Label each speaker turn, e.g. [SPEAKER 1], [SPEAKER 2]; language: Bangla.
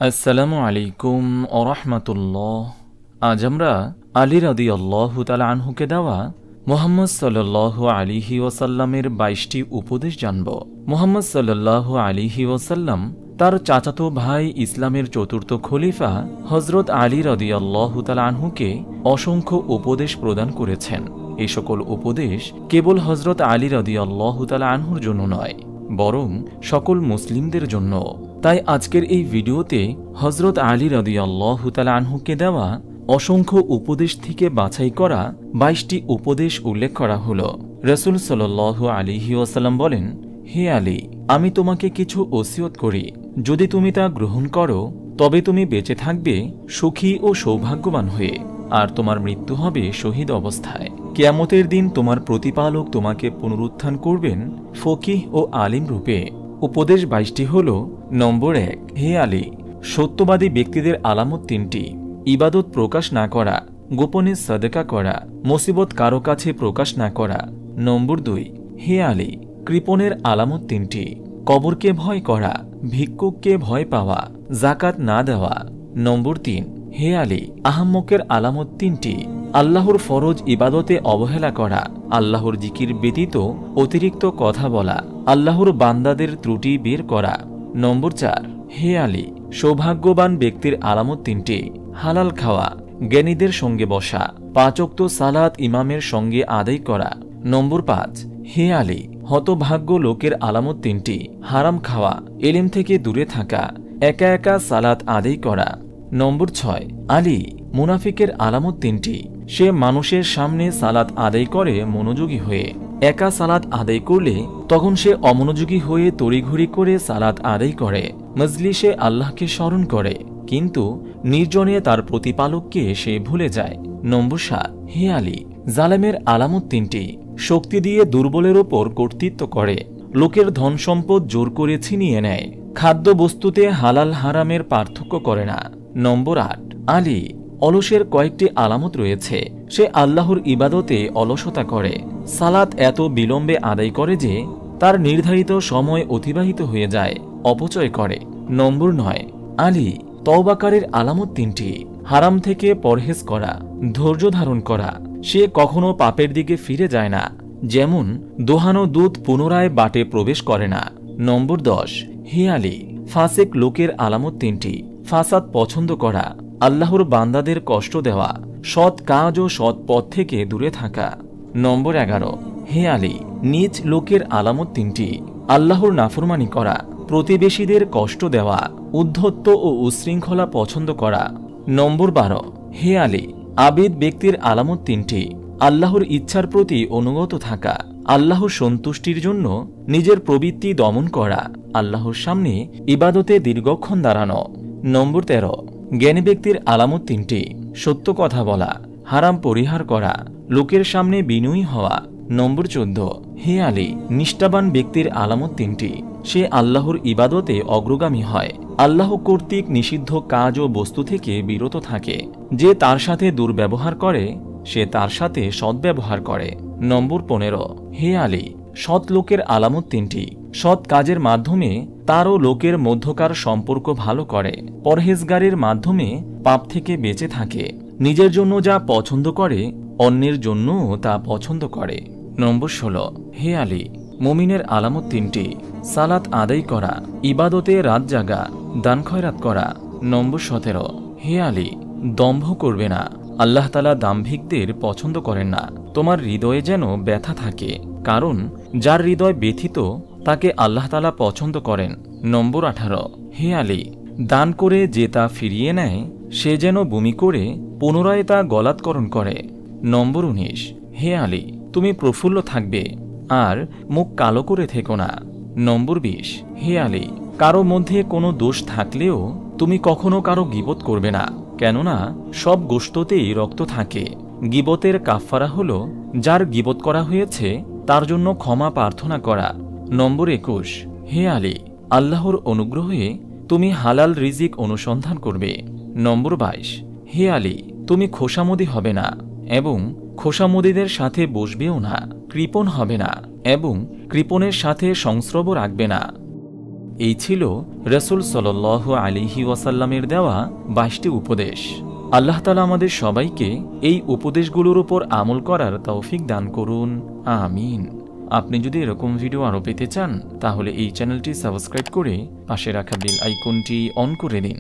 [SPEAKER 1] আসসালামু আলাইকুম ওরহমাতুল্লাহ। আজ আমরা আলী রাদিয়াল্লাহু তাআলা আনহুকে দেওয়া মুহাম্মদ সাল্লাল্লাহু আলাইহি ওয়াসাল্লামের ২২টি উপদেশ জানব। মুহাম্মদ সাল্লাল্লাহু আলাইহি ওয়াসাল্লাম তার চাচাতো ভাই ইসলামের চতুর্থ খলিফা হযরত আলী রাদিয়াল্লাহু তাআলা আনহুকে অসংখ্য উপদেশ প্রদান করেছেন। এই সকল উপদেশ কেবল হযরত আলী রাদিয়াল্লাহু তাআলা আনহুর জন্য নয়, বরং সকল মুসলিমদের জন্য। তাই আজকের এই ভিডিওতে হযরত আলী রাদিয়াল্লাহু তাআলা আনহুকে দেওয়া অসংখ্য উপদেশ থেকে বাছাই করা ২২টি উপদেশ উল্লেখ করা হলো। রাসূল সাল্লাল্লাহু আলাইহি ওয়াসাল্লাম বলেন, হে আলী, আমি তোমাকে কিছু ওসিয়ত করি, যদি তুমি তা গ্রহণ করো তবে তুমি বেঁচে থাকবে সুখী ও সৌভাগ্যবান হয়ে, আর তোমার মৃত্যু হবে শহীদ অবস্থায়। কিয়ামতের দিন তোমার প্রতিপালক তোমাকে পুনরুত্থান করবেন ফকিহ ও আলিম রূপে। উপদেশ ২২টি হল। নম্বর ১, হে আলী, সত্যবাদী ব্যক্তিদের আলামত ৩টি। ইবাদত প্রকাশ না করা, গোপনে সাদকা করা, মুসিবত কারো কাছে প্রকাশ না করা। নম্বর ২, হে আলী, কৃপণের আলামত ৩টি। কবরকে ভয় করা, ভিক্ষুককে ভয় পাওয়া, জাকাত না দেওয়া। নম্বর ৩, হে আলী, আহাম্মকের আলামত ৩টি। আল্লাহর ফরজ ইবাদতে অবহেলা করা, আল্লাহর জিকির ব্যতীত অতিরিক্ত কথা বলা, আল্লাহর বান্দাদের ত্রুটি বের করা। নম্বর ৪, হে আলী, সৌভাগ্যবান ব্যক্তির আলামত ৩টি। হালাল খাওয়া, জ্ঞানীদের সঙ্গে বসা, ৫ ওয়াক্ত সালাত ইমামের সঙ্গে আদায় করা। নম্বর ৫, হে আলী, হতভাগ্য লোকের আলামত ৩টি। হারাম খাওয়া, ইলম থেকে দূরে থাকা, একা একা সালাত আদায় করা। নম্বর ৬, আলী, মুনাফিকের আলামত 3টি। সে মানুষের সামনে সালাত আদায় করে মনোযোগী হয়ে, একা সালাত আদায় করলে তখন সে অমনোযোগী হয়ে তড়িঘড়ি করে সালাত আদায় করে। মজলিসে আল্লাহকে স্মরণ করে, কিন্তু নির্জনে তার প্রতিপালককে সে ভুলে যায়। নম্বর ৭, হে আলী, জালেমের আলামত 3টি। শক্তি দিয়ে দুর্বলের ওপর কর্তৃত্ব করে, লোকের ধন সম্পদ জোর করে ছিনিয়ে নেয়, খাদ্য বস্তুতে হালাল হারামের পার্থক্য করে না। নম্বর ৮, আলী, অলসের কয়েকটি আলামত রয়েছে। সে আল্লাহর ইবাদতে অলসতা করে, সালাত এত বিলম্বে আদায় করে যে তার নির্ধারিত সময় অতিবাহিত হয়ে যায়, অপচয় করে। নম্বর ৯, আলী, তওবাকারীর আলামত 3টি। হারাম থেকে পরহেজ করা, ধৈর্য ধারণ করা, সে কখনো পাপের দিকে ফিরে যায় না, যেমন দোহানো দুধ পুনরায় বাটে প্রবেশ করে না। নম্বর ১০, হে আলী, ফাসেক লোকের আলামত 3টি। ফাসাদ পছন্দ করা, আল্লাহর বান্দাদের কষ্ট দেওয়া, সৎ কাজ ও সৎ পথ থেকে দূরে থাকা। নম্বর ১১, হে আলী, নীচ লোকের আলামত 3টি। আল্লাহর নাফরমানি করা, প্রতিবেশীদের কষ্ট দেওয়া, উদ্ধত্ত ও উচ্ছৃঙ্খলা পছন্দ করা। নম্বর ১২, হে আলী, আবিদ ব্যক্তির আলামত 3টি। আল্লাহর ইচ্ছার প্রতি অনুগত থাকা, আল্লাহর সন্তুষ্টির জন্য নিজের প্রবৃত্তি দমন করা, আল্লাহর সামনে ইবাদতে দীর্ঘক্ষণ দাঁড়ানো। নম্বর ১৩, জ্ঞানী ব্যক্তির আলামত 3টি। সত্য কথা বলা, হারাম পরিহার করা, লোকের সামনে বিনয়ী হওয়া। নম্বর ১৪, হে আলী, নিষ্ঠাবান ব্যক্তির আলামত 3টি। সে আল্লাহর ইবাদতে অগ্রগামী হয়, আল্লাহ কর্তৃক নিষিদ্ধ কাজ ও বস্তু থেকে বিরত থাকে। যে তার সাথে দুর্ব্যবহার করে সে তার সাথে সদ্ব্যবহার করে। নম্বর ১৫, হে আলী, সৎ লোকের আলামত 3টি। সৎ কাজের মাধ্যমে তার ও লোকের মধ্যকার সম্পর্ক ভালো করে, পরহেজগারের মাধ্যমে পাপ থেকে বেঁচে থাকে, নিজের জন্য যা পছন্দ করে অন্যের জন্যও তা পছন্দ করে। নম্বর ১৬, হে আলী, মুমিনের আলামত 3টি। সালাত আদায় করা, ইবাদতে রাত জাগা, দান খয়রাত করা। নম্বর ১৭, হে আলী, দম্ভ করবে না, আল্লাহ তাআলা দাম্ভিকদের পছন্দ করেন না। তোমার হৃদয়ে যেন ব্যথা থাকে, কারণ যার হৃদয় ব্যথিত তাকে আল্লাহ তাআলা পছন্দ করেন। নম্বর ১৮, হে আলী, দান করে যে তা ফিরিয়ে নেয় সে যেন বমি করে পুনরায় তা গলাৎকরণ করে। নম্বর ১৯, হে আলী, তুমি প্রফুল্ল থাকবে আর মুখ কালো করে থেকো না। নম্বর ২০, হে আলী, কারো মধ্যে কোনো দোষ থাকলেও তুমি কখনো কারো গীবত করবে না, কেননা সব গোশতেই রক্ত থাকে। গীবতের কাফফারা হলো যার গীবত করা হয়েছে তার জন্য ক্ষমা প্রার্থনা করা। নম্বর ২১, হে আলী, আল্লাহর অনুগ্রহে তুমি হালাল রিজিক অনুসন্ধান করবে। নম্বর ২২, হে আলী, তুমি খোশামদি হবে না এবং খোশামদিদের সাথে বসবেও না, কৃপণ হবে না এবং কৃপণের সাথে সংস্রব রাখবে না। এই ছিল রাসূল সাল্লাল্লাহু আলাইহি ওয়াসাল্লামের দেওয়া 22টি উপদেশ। আল্লাহ তাআলা আমাদের সবাইকে এই উপদেশগুলোর উপর আমল করার তৌফিক দান করুন, আমিন। আপনি যদি এরকম ভিডিও আরও পেতে চান তাহলে এই চ্যানেলটি সাবস্ক্রাইব করে পাশে রাখা বেল আইকনটি অন করে দিন।